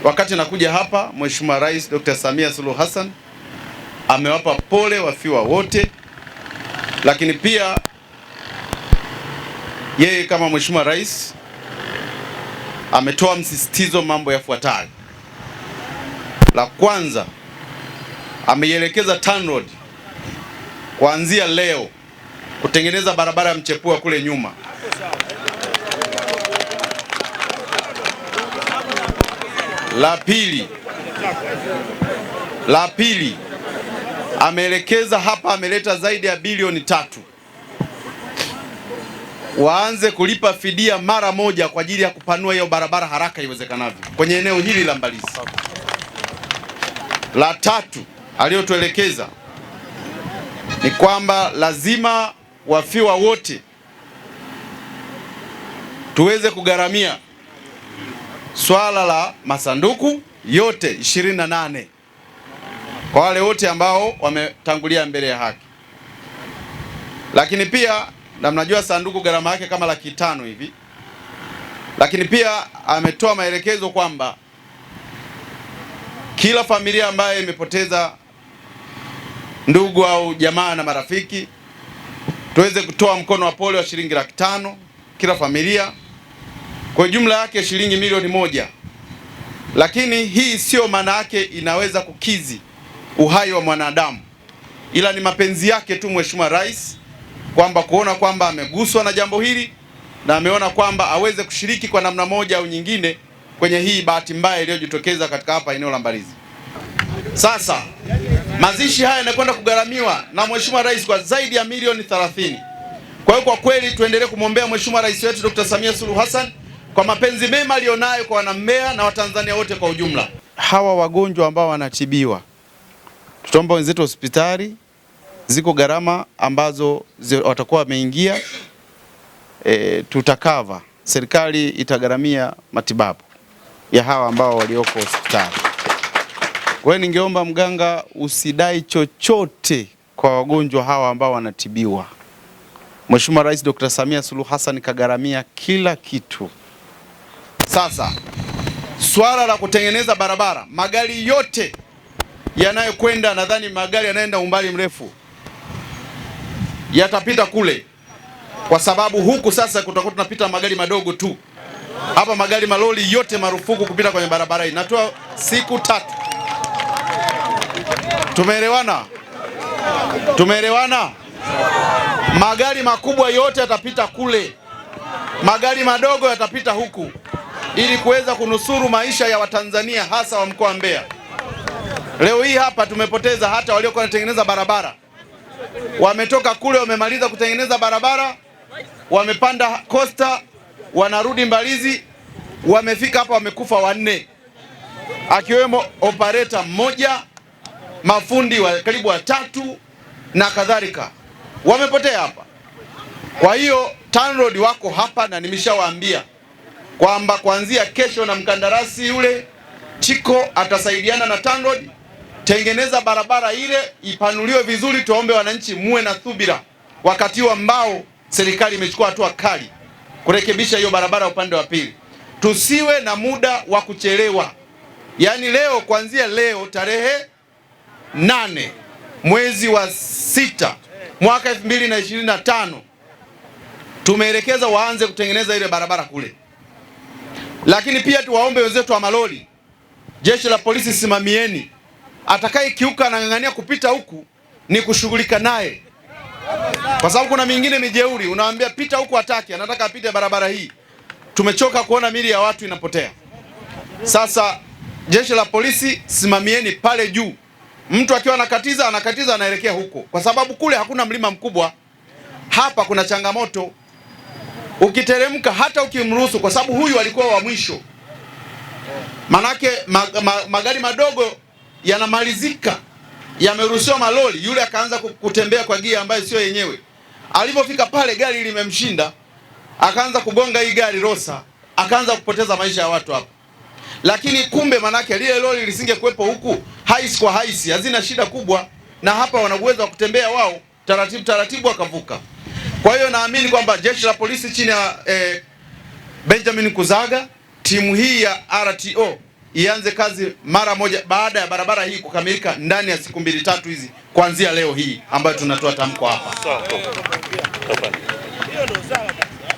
wakati nakuja hapa, Mheshimiwa Rais Dr. Samia Suluhu Hassan amewapa pole wafiwa wote, lakini pia yeye kama Mheshimiwa Rais ametoa msisitizo mambo yafuatayo. La kwanza, ameielekeza TANROADS kuanzia leo kutengeneza barabara ya mchepua kule nyuma. La pili, ameelekeza hapa, ameleta zaidi ya bilioni 3 waanze kulipa fidia mara moja kwa ajili ya kupanua hiyo barabara haraka iwezekanavyo kwenye eneo hili la Mbalizi. La tatu aliyotuelekeza ni kwamba lazima wafiwa wote tuweze kugharamia swala la masanduku yote 28 kwa wale wote ambao wametangulia mbele ya haki. Lakini pia na mnajua sanduku gharama yake kama $500,000 hivi. Lakini pia ametoa maelekezo kwamba kila familia ambayo imepoteza ndugu au jamaa na marafiki tuweze kutoa mkono wa pole wa shilingi $500,000 kila familia, kwa jumla yake shilingi milioni 1. Lakini hii sio maana yake inaweza kukizi uhai wa mwanadamu, ila ni mapenzi yake tu Mheshimiwa Rais kwamba kuona kwamba ameguswa na jambo hili na ameona kwamba aweze kushiriki kwa namna moja au nyingine kwenye hii bahati mbaya iliyojitokeza katika hapa eneo la Mbalizi. Sasa mazishi haya yanakwenda kugharamiwa na Mheshimiwa Rais kwa zaidi ya milioni 30. Kwa hiyo kwa kweli tuendelee kumwombea Mheshimiwa Rais wetu Dr. Samia Suluhu Hassan kwa mapenzi mema alionayo kwa wanambeya na Watanzania wote kwa ujumla. Hawa wagonjwa ambao wanatibiwa, tutaomba wenzetu hospitali, ziko gharama ambazo watakuwa wameingia, tutakava, serikali itagharamia matibabu ya hawa ambao walioko hospitali. Kwa hiyo ningeomba mganga usidai chochote kwa wagonjwa hawa ambao wanatibiwa. Mheshimiwa Rais Dr. Samia Suluhu Hassan kagharamia kila kitu. Sasa swala la kutengeneza barabara, magari yote yanayokwenda, nadhani magari yanaenda umbali mrefu yatapita kule, kwa sababu huku sasa kutakuwa tunapita magari madogo tu. Hapa magari maloli yote marufuku kupita kwenye barabara hii. Natoa siku 3. Tumeelewana? Tumeelewana? Magari makubwa yote yatapita kule, magari madogo yatapita huku, ili kuweza kunusuru maisha ya Watanzania hasa wa mkoa wa Mbeya. Leo hii hapa tumepoteza hata waliokuwa wanatengeneza barabara. Wametoka kule, wamemaliza kutengeneza barabara, wamepanda Costa, wanarudi Mbalizi, wamefika hapa wamekufa 4, akiwemo operator 1, mafundi karibu 3 na kadhalika, wamepotea hapa. Kwa hiyo TANROADS wako hapa na nimeshawaambia kwamba kuanzia kesho na mkandarasi yule Chiko atasaidiana na TANROADS, tengeneza barabara ile ipanuliwe vizuri. Tuombe wananchi muwe na subira wakati huu ambao serikali imechukua hatua kali kurekebisha hiyo barabara upande wa pili. Tusiwe na muda wa kuchelewa. Yaani leo, kuanzia leo tarehe 8 mwezi wa 6 mwaka 2025 tumeelekeza waanze kutengeneza ile barabara kule. Lakini pia tuwaombe wenzetu wa malori, jeshi la polisi, simamieni. Atakaye kiuka na ng'ang'ania kupita huku ni kushughulika naye, kwa sababu kuna mingine mijeuri, unawaambia pita huku, hataki, anataka apite barabara hii. Tumechoka kuona mili ya watu inapotea. Sasa jeshi la polisi, simamieni pale juu. Mtu akiwa anakatiza anaelekea huko, kwa sababu kule hakuna mlima mkubwa. Hapa kuna changamoto, ukiteremka hata ukimruhusu, kwa sababu huyu alikuwa wa mwisho. Manake magari madogo yanamalizika, yameruhusiwa malori, yule akaanza kutembea kwa gia ambayo sio yenyewe. Alipofika pale gari limemshinda, akaanza kugonga hii gari Rosa, akaanza kupoteza maisha ya watu hapa. Lakini kumbe manake lile lori lisingekuwepo huku, haisi kwa haisi hazina shida kubwa, na hapa wana uwezo wa kutembea wao taratibu taratibu wakavuka. Kwa hiyo naamini kwamba jeshi la polisi chini ya Benjamin Kuzaga, timu hii ya RTO ianze kazi mara moja baada ya barabara hii kukamilika ndani ya siku 2-3 hizi kuanzia leo hii ambayo tunatoa tamko hapa.